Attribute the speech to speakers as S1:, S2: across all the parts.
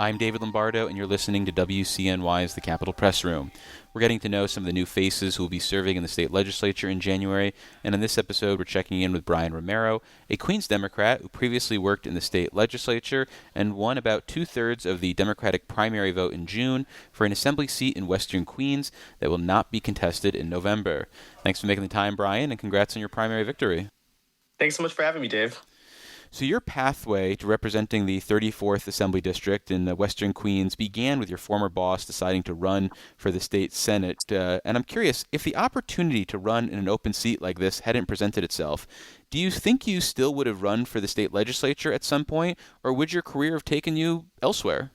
S1: I'm David Lombardo, and you're listening to WCNY's The Capitol Press Room. We're getting to know some of the new faces who will be serving in the state legislature in January, and in this episode we're checking in with Brian Romero, a Queens Democrat who previously worked in the state legislature and won about two-thirds of the Democratic primary vote in June for an assembly seat in Western Queens that will not be contested in November. Thanks for making the time, Brian, and congrats on your primary victory.
S2: Thanks so much for having me, Dave.
S1: So your pathway to representing the 34th Assembly District in Western Queens began with your former boss deciding to run for the state Senate. And I'm curious, if the opportunity to run in an open seat like this hadn't presented itself, do you think you still would have run for the state legislature at some point, or would your career have taken you elsewhere?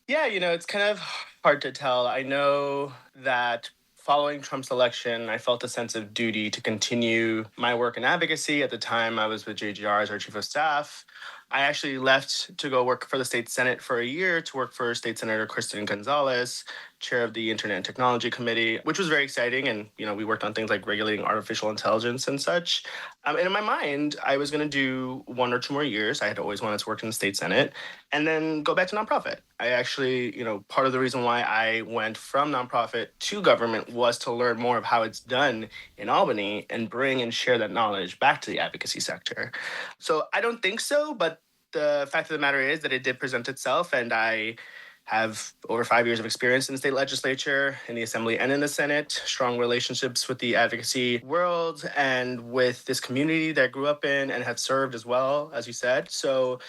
S2: Yeah, it's kind of hard to tell. I know that following Trump's election, I felt a sense of duty to continue my work in advocacy. At the time, I was with JGR as our chief of staff. I actually left to go work for the state Senate for a year to work for State Senator Kristen Gonzalez, chair of the Internet and Technology Committee, which was very exciting. And, we worked on things like regulating artificial intelligence and such. And in my mind, I was going to do 1 or 2 more years. I had always wanted to work in the state Senate and then go back to nonprofit. I actually, part of the reason why I went from nonprofit to government was to learn more of how it's done in Albany and bring and share that knowledge back to the advocacy sector. So I don't think so, but the fact of the matter is that it did present itself, and I have over 5 years of experience in the state legislature, in the assembly, and in the Senate, strong relationships with the advocacy world and with this community that I grew up in and have served as well, as you said. So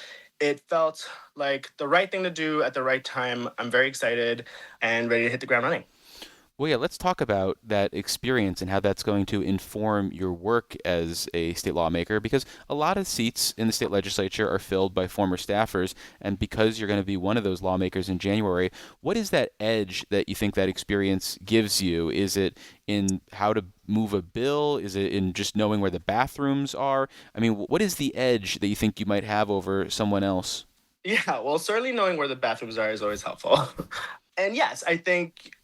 S2: it felt like the right thing to do at the right time. I'm very excited and ready to hit the ground running.
S1: Well, yeah, let's talk about that experience and how that's going to inform your work as a state lawmaker, because a lot of seats in the state legislature are filled by former staffers, and because you're going to be one of those lawmakers in January, what is that edge that you think that experience gives you? Is it in how to move a bill? Is it in just knowing where the bathrooms are? I mean, what is the edge that you think you might have over someone else?
S2: Yeah, well, certainly knowing where the bathrooms are is always helpful. And yes, I think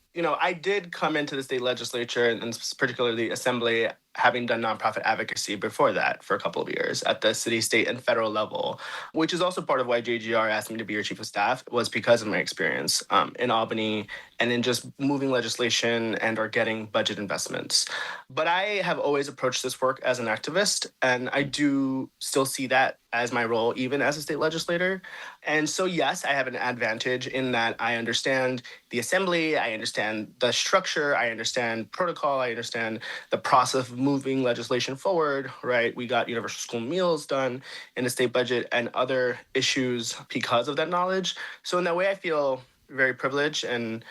S2: I did come into the state legislature and particularly the assembly having done nonprofit advocacy before that for a couple of years at the city, state, and federal level, which is also part of why JGR asked me to be your chief of staff, was because of my experience in Albany and in just moving legislation and or getting budget investments. But I have always approached this work as an activist, and I do still see that as my role, even as a state legislator. And so, yes, I have an advantage in that I understand the assembly, I understand the structure, I understand protocol, I understand the process of moving legislation forward, right? We got universal school meals done in the state budget and other issues because of that knowledge. So in that way, I feel very privileged and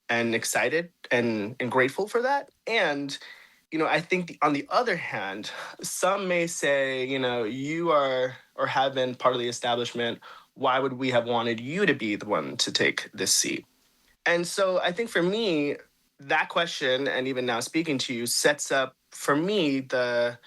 S2: excited and grateful for that. And I think on the other hand, some may say, you are or have been part of the establishment. Why would we have wanted you to be the one to take this seat? And so I think for me, that question, and even now speaking to you, sets up for me the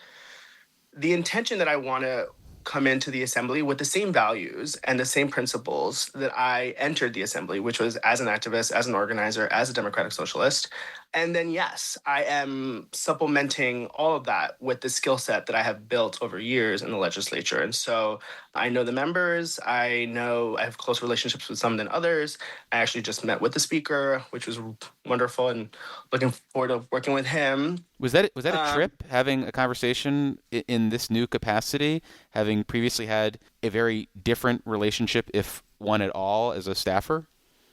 S2: intention that I want to come into the assembly with the same values and the same principles that I entered the assembly, which was as an activist, as an organizer, as a democratic socialist. And then, yes, I am supplementing all of that with the skill set that I have built over years in the legislature. And so I know the members. I know I have close relationships with some than others. I actually just met with the speaker, which was wonderful, and looking forward to working with him.
S1: Was that a trip, having a conversation in this new capacity, having previously had a very different relationship, if one at all, as a staffer?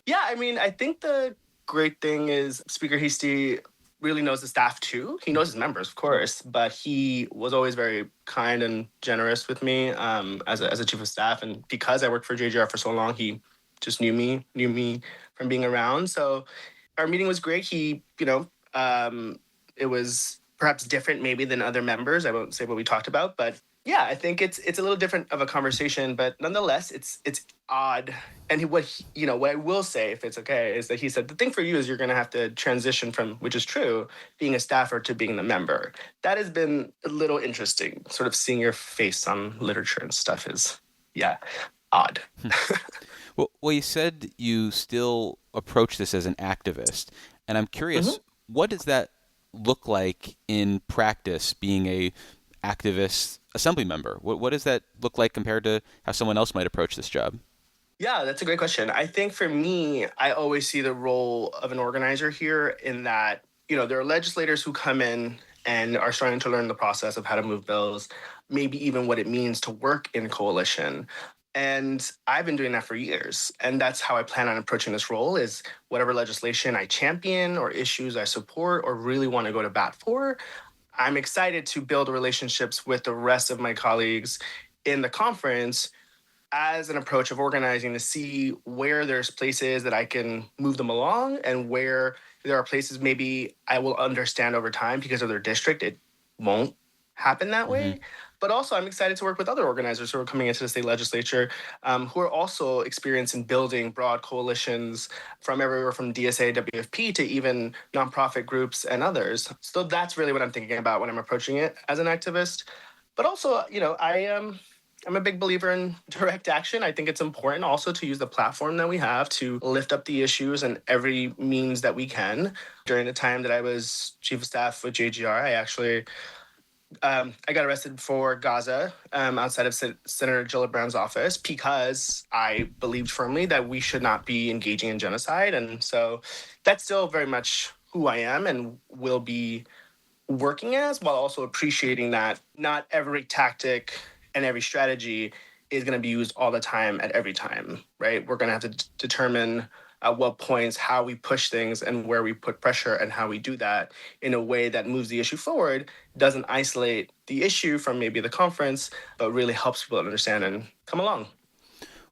S2: Yeah, I mean, I think the great thing is Speaker Hasty really knows the staff too. He knows his members, of course, but he was always very kind and generous with me as a chief of staff. And because I worked for JGR for so long, he just knew me from being around. So our meeting was great. He, it was perhaps different maybe than other members. I won't say what we talked about, but yeah, I think it's a little different of a conversation, but nonetheless, it's odd. And what I will say, if it's okay, is that he said the thing for you is you're going to have to transition from, which is true, being a staffer to being the member. That has been a little interesting. Sort of seeing your face on literature and stuff is, odd.
S1: Well, you said you still approach this as an activist, and I'm curious, what does that look like in practice, being a activist assembly member? What does that look like compared to how someone else might approach this job?
S2: Yeah, that's a great question. I think for me, I always see the role of an organizer here in that, there are legislators who come in and are starting to learn the process of how to move bills, maybe even what it means to work in coalition. And I've been doing that for years. And that's how I plan on approaching this role is whatever legislation I champion or issues I support or really want to go to bat for, I'm excited to build relationships with the rest of my colleagues in the conference as an approach of organizing to see where there's places that I can move them along and where there are places maybe I will understand over time because of their district. It won't happen that
S1: Hmm.
S2: way. But also, I'm excited to work with other organizers who are coming into the state legislature who are also experienced in building broad coalitions from everywhere from DSA, WFP to even nonprofit groups and others. So that's really what I'm thinking about when I'm approaching it as an activist. But also, I'm a big believer in direct action. I think it's important also to use the platform that we have to lift up the issues in every means that we can. During the time that I was chief of staff with JGR, I got arrested for Gaza outside of Senator Gillibrand's office because I believed firmly that we should not be engaging in genocide, and so that's still very much who I am and will be working as, while also appreciating that not every tactic and every strategy is going to be used all the time at every time, right? We're going to have to determine at what points how we push things and where we put pressure and how we do that in a way that moves the issue forward, doesn't isolate the issue from maybe the conference, but really helps people understand and come along.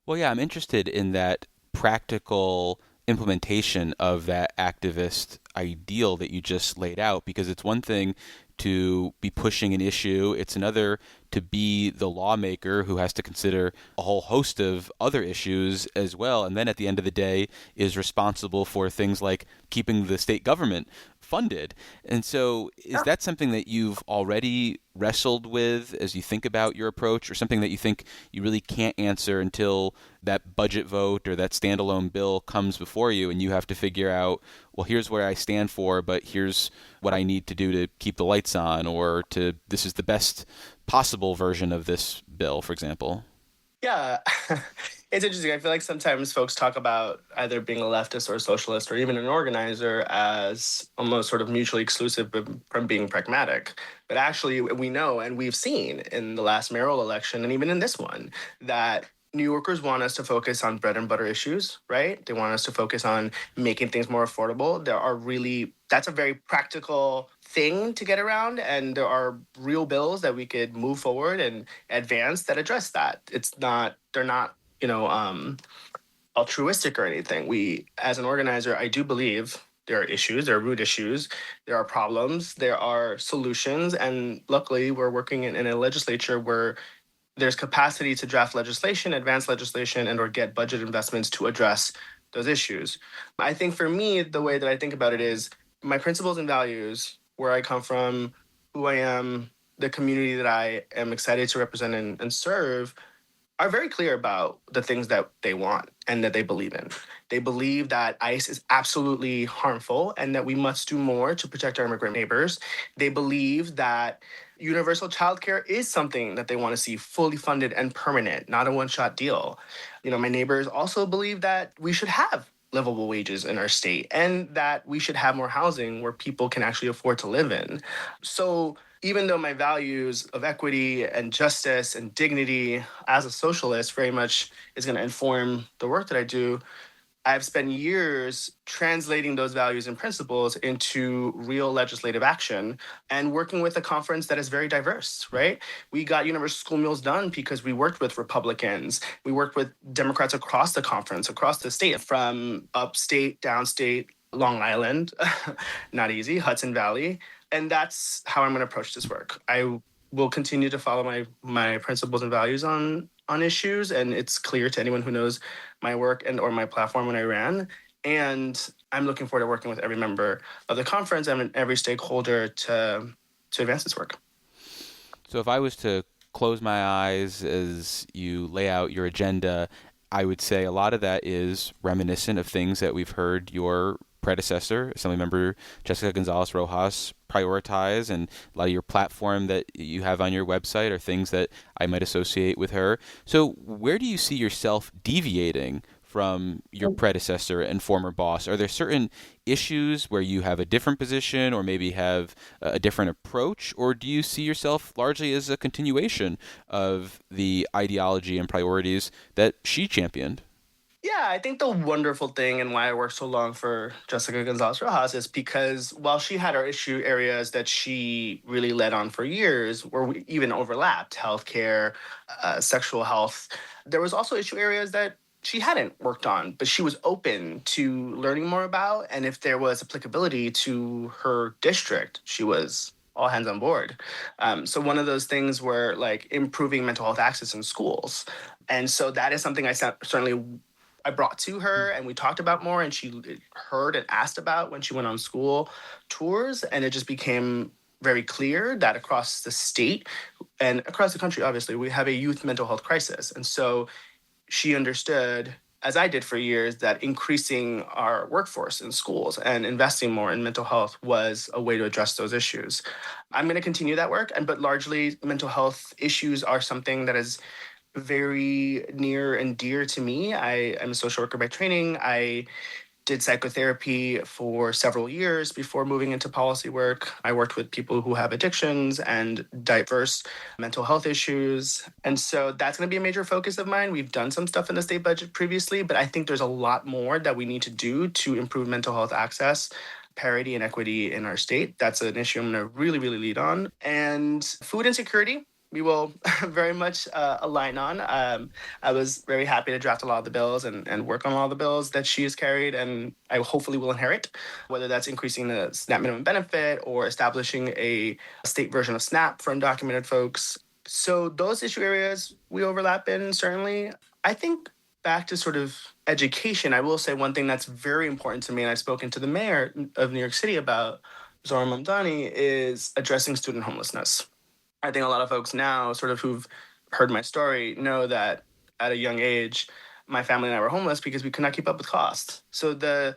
S1: Well, yeah, I'm interested in that practical implementation of that activist ideal that you just laid out because it's one thing to be pushing an issue, it's another to be the lawmaker who has to consider a whole host of other issues as well, and then at the end of the day is responsible for things like keeping the state government funded. And so, is
S2: Yeah.
S1: that something that you've already wrestled with as you think about your approach, or something that you think you really can't answer until that budget vote or that standalone bill comes before you and you have to figure out, well, here's where I stand for, but here's what I need to do to keep the lights on, or to this is the best possible version of this bill, for example?
S2: Yeah, it's interesting. I feel like sometimes folks talk about either being a leftist or a socialist or even an organizer as almost sort of mutually exclusive from being pragmatic. But actually, we know and we've seen in the last mayoral election and even in this one that New Yorkers want us to focus on bread and butter issues, right? They want us to focus on making things more affordable. That's a very practical thing to get around. And there are real bills that we could move forward and advance that address that. They're not, altruistic or anything. As an organizer, I do believe there are issues, there are root issues, there are problems, there are solutions. And luckily, we're working in a legislature where there's capacity to draft legislation, advance legislation, and or get budget investments to address those issues. I think for me, the way that I think about it is my principles and values, where I come from, who I am, the community that I am excited to represent and serve, are very clear about the things that they want and that they believe in. They believe that ICE is absolutely harmful and that we must do more to protect our immigrant neighbors. They believe that universal childcare is something that they want to see fully funded and permanent, not a one-shot deal. My neighbors also believe that we should have livable wages in our state and that we should have more housing where people can actually afford to live in. So even though my values of equity and justice and dignity as a socialist very much is going to inform the work that I do, I've spent years translating those values and principles into real legislative action and working with a conference that is very diverse, right? We got universal school meals done because we worked with Republicans. We worked with Democrats across the conference, across the state, from upstate, downstate, Long Island, not easy, Hudson Valley. And that's how I'm going to approach this work. I will continue to follow my principles and values on issues, and it's clear to anyone who knows my work and or my platform when I ran. And I'm looking forward to working with every member of the conference and every stakeholder to advance this work.
S1: So if I was to close my eyes as you lay out your agenda, I would say a lot of that is reminiscent of things that we've heard your predecessor, Assemblymember Jessica Gonzalez Rojas, prioritize, and a lot of your platform that you have on your website are things that I might associate with her. So where do you see yourself deviating from your predecessor and former boss? Are there certain issues where you have a different position or maybe have a different approach, or do you see yourself largely as a continuation of the ideology and priorities that she championed?
S2: Yeah, I think the wonderful thing and why I worked so long for Jessica Gonzalez Rojas is because while she had our issue areas that she really led on for years, where we even overlapped healthcare, sexual health, there was also issue areas that she hadn't worked on, but she was open to learning more about. And if there was applicability to her district, she was all hands on board. So one of those things were like improving mental health access in schools. And so that is something certainly I brought to her and we talked about more and she heard and asked about when she went on school tours. And it just became very clear that across the state and across the country, obviously, we have a youth mental health crisis. And so she understood, as I did for years, that increasing our workforce in schools and investing more in mental health was a way to address those issues. I'm going to continue that work, but largely mental health issues are something that is very near and dear to me. I am a social worker by training. I did psychotherapy for several years before moving into policy work. I worked with people who have addictions and diverse mental health issues. And so that's going to be a major focus of mine. We've done some stuff in the state budget previously, but I think there's a lot more that we need to do to improve mental health access, parity, and equity in our state. That's an issue I'm going to really, really lead on. And food insecurity, we will very much align on. I was very happy to draft a lot of the bills and work on all the bills that she has carried, and I hopefully will inherit, whether that's increasing the SNAP minimum benefit or establishing a state version of SNAP for undocumented folks. So those issue areas we overlap in, certainly. I think back to sort of education, I will say one thing that's very important to me, and I've spoken to the mayor of New York City about, Zohran Mamdani, is addressing student homelessness. I think a lot of folks now, sort of who've heard my story, know that at a young age, my family and I were homeless because we could not keep up with costs. So the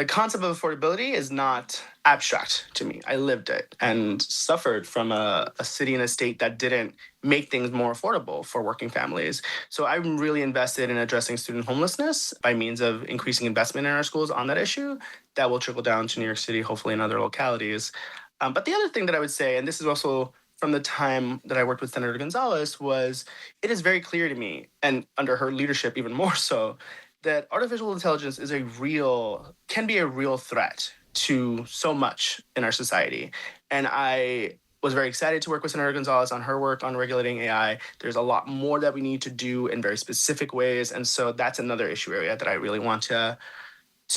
S2: concept of affordability is not abstract to me. I lived it and suffered from a city and a state that didn't make things more affordable for working families. So I'm really invested in addressing student homelessness by means of increasing investment in our schools on that issue. That will trickle down to New York City, hopefully in other localities. But the other thing that I would say, and this is also from the time that I worked with Senator Gonzalez, was it is very clear to me, and under her leadership even more so, that artificial intelligence can be a real threat to so much in our society. And I was very excited to work with Senator Gonzalez on her work on regulating AI. There's a lot more that we need to do in very specific ways. And so that's another issue area that I really want to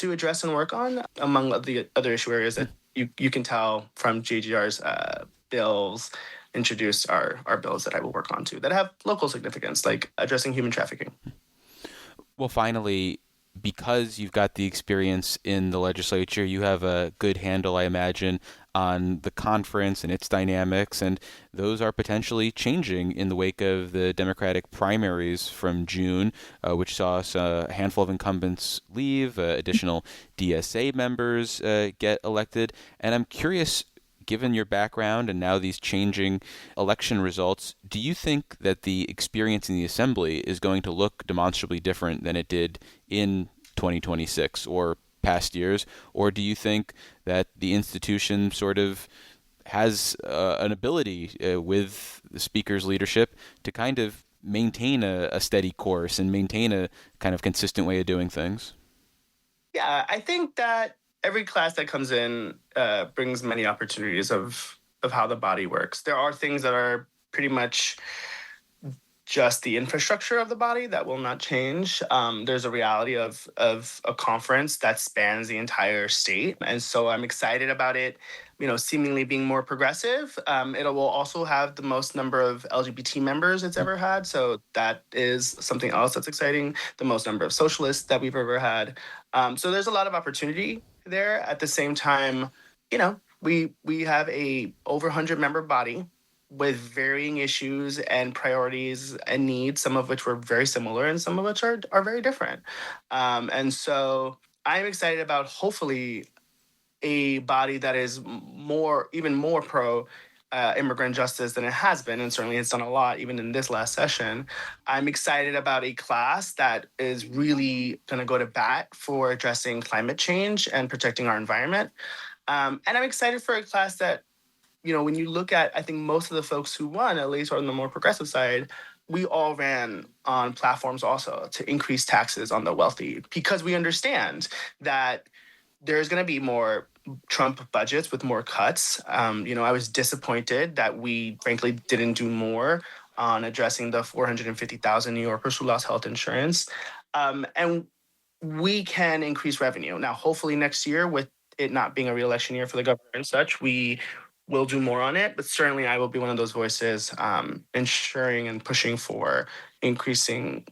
S2: address and work on, among the other issue areas that you can tell from JGR's bills introduced are bills that I will work on too that have local significance, like addressing human trafficking.
S1: Well, finally, because you've got the experience in the legislature, you have a good handle, I imagine, on the conference and its dynamics, and those are potentially changing in the wake of the Democratic primaries from June, which saw a handful of incumbents leave, additional DSA members get elected, and I'm curious, given your background and now these changing election results, do you think that the experience in the assembly is going to look demonstrably different than it did in 2026 or past years? Or do you think that the institution sort of has an ability with the speaker's leadership to kind of maintain a steady course and maintain a kind of consistent way of doing things?
S2: Yeah, I think that every class that comes in brings many opportunities of how the body works. There are things that are pretty much just the infrastructure of the body that will not change. There's a reality of a conference that spans the entire state, and so I'm excited about it. Seemingly being more progressive. It will also have the most number of LGBT members it's ever had, so that is something else that's exciting. The most number of socialists that we've ever had. So there's a lot of opportunity there. At the same time, we have a over 100-member body with varying issues and priorities and needs, some of which were very similar and some of which are very different. And so I'm excited about hopefully a body that is even more pro immigrant justice than it has been, and certainly it's done a lot even in this last session. I'm excited about a class that is really going to go to bat for addressing climate change and protecting our environment. And I'm excited for a class that, when you look at, I think most of the folks who won, at least on the more progressive side, we all ran on platforms also to increase taxes on the wealthy because we understand that there's going to be more Trump budgets with more cuts. I was disappointed that we frankly didn't do more on addressing the 450,000 New Yorkers who lost health insurance. And we can increase revenue. Now, hopefully next year, with it not being a re-election year for the governor and such, we will do more on it. But certainly I will be one of those voices ensuring and pushing for increasing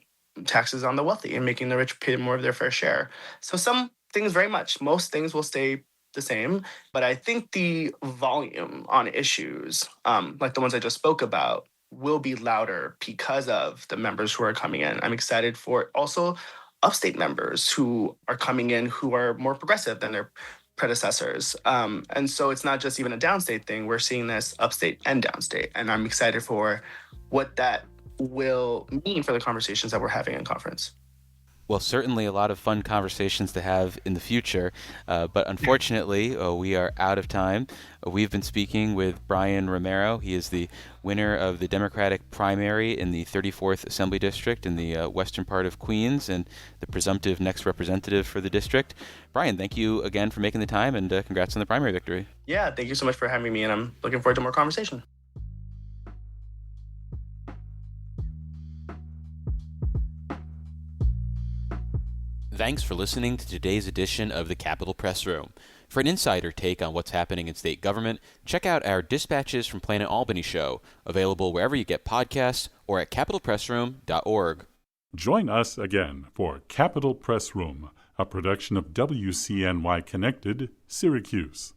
S2: taxes on the wealthy and making the rich pay more of their fair share. So some things most things will stay the same. But I think the volume on issues, like the ones I just spoke about, will be louder because of the members who are coming in. I'm excited for also upstate members who are coming in who are more progressive than their predecessors. And so it's not just even a downstate thing. We're seeing this upstate and downstate. And I'm excited for what that will mean for the conversations that we're having in conference.
S1: Well, certainly a lot of fun conversations to have in the future, but unfortunately, we are out of time. We've been speaking with Brian Romero. He is the winner of the Democratic primary in the 34th Assembly District in the western part of Queens and the presumptive next representative for the district. Brian, thank you again for making the time, and congrats on the primary victory.
S2: Yeah, thank you so much for having me, and I'm looking forward to more conversation.
S1: Thanks for listening to today's edition of the Capitol Press Room. For an insider take on what's happening in state government, check out our Dispatches from Planet Albany show, available wherever you get podcasts or at capitolpressroom.org.
S3: Join us again for Capitol Press Room, a production of WCNY Connected, Syracuse.